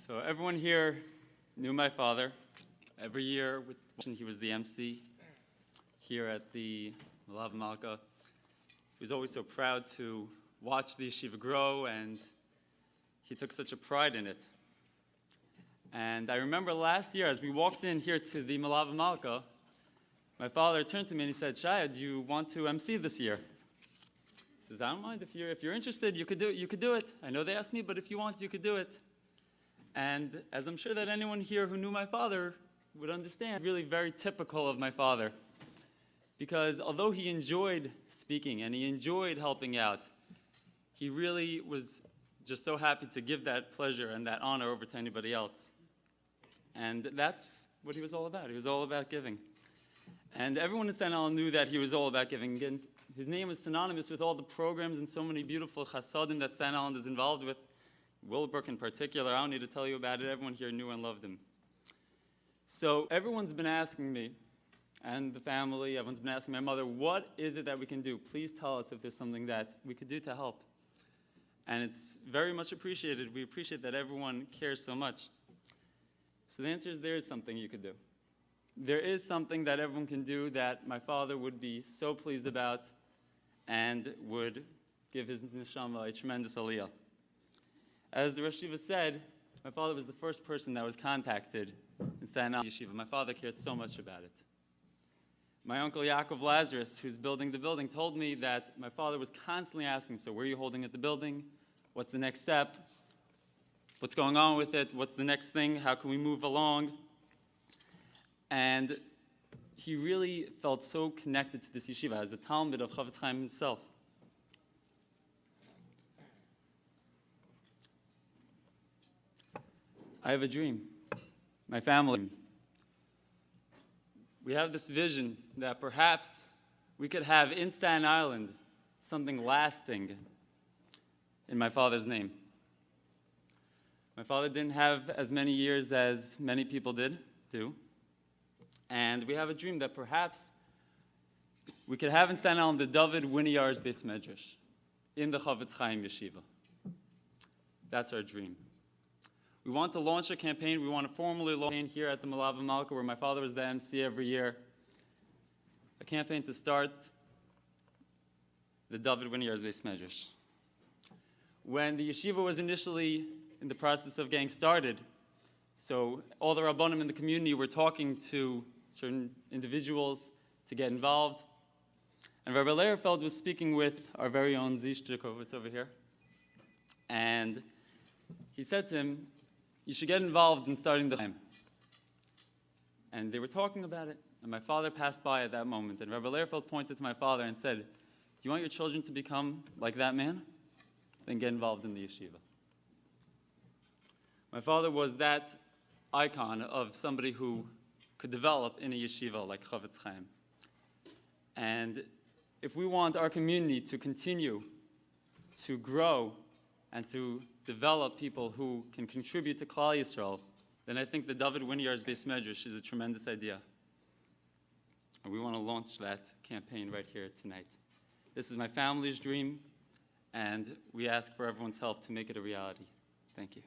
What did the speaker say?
So everyone here knew my father. Every year, he was the MC here at the Malav Malka. He was always so proud to watch the yeshiva grow, and he took such a pride in it. And I remember last year, as we walked in here to the Malav Malka, my father turned to me and he said, "Shaya, do you want to MC this year?" He says, "I don't mind. If you're interested, you could do it. I know they asked me, but if you want, you could do it." And as I'm sure that anyone here who knew my father would understand, really very typical of my father. Because although he enjoyed speaking and he enjoyed helping out, he really was just so happy to give that pleasure and that honor over to anybody else. And that's what he was all about. He was all about giving. And everyone in Staten Island knew that he was all about giving. And his name is synonymous with all the programs and so many beautiful chasadim that Staten Island is involved with. Willowbrook in particular, I don't need to tell you about it. Everyone here knew and loved him. So everyone's been asking me, and the family, everyone's been asking my mother, what is it that we can do? Please tell us if there's something that we could do to help. And it's very much appreciated. We appreciate that everyone cares so much. So the answer is there is something you could do. There is something that everyone can do that my father would be so pleased about and would give his neshama a tremendous aliyah. As the Rosh Yeshiva said, my father was the first person that was contacted in Staten Island Yeshiva. My father cared so much about it. My uncle Yaakov Lazarus, who's building the building, told me that my father was constantly asking, "So where are you holding at the building? What's the next step? What's going on with it? What's the next thing? How can we move along?" And he really felt so connected to this yeshiva as a Talmud of Chofetz Chaim himself. I have a dream. My family. We have this vision that perhaps we could have in Staten Island something lasting in my father's name. My father didn't have as many years as many people do. And we have a dream that perhaps we could have in Staten Island the Dovid Winiarz Beis Medrash in the Chofetz Chaim Yeshiva. That's our dream. We want to launch a campaign. We want to formally launch a campaign here at the Malav Malka, where my father was the MC every year. A campaign to start the Dovid Winiarz Beis Medrash. When the yeshiva was initially in the process of getting started, so all the Rabbanim in the community were talking to certain individuals to get involved. And Rabbi Lehrfeld was speaking with our very own Zish Jakovitz over here. And he said to him, "You should get involved in starting the time." And they were talking about it, and my father passed by at that moment, and Rabbi Lehrfeld pointed to my father and said, "Do you want your children to become like that man? Then get involved in the yeshiva." My father was that icon of somebody who could develop in a yeshiva like Chofetz Chaim. And if we want our community to continue to grow and to develop people who can contribute to Klal Yisrael, then I think the Dovid Winiarz Beis Medrash is a tremendous idea. And we want to launch that campaign right here tonight. This is my family's dream, and we ask for everyone's help to make it a reality. Thank you.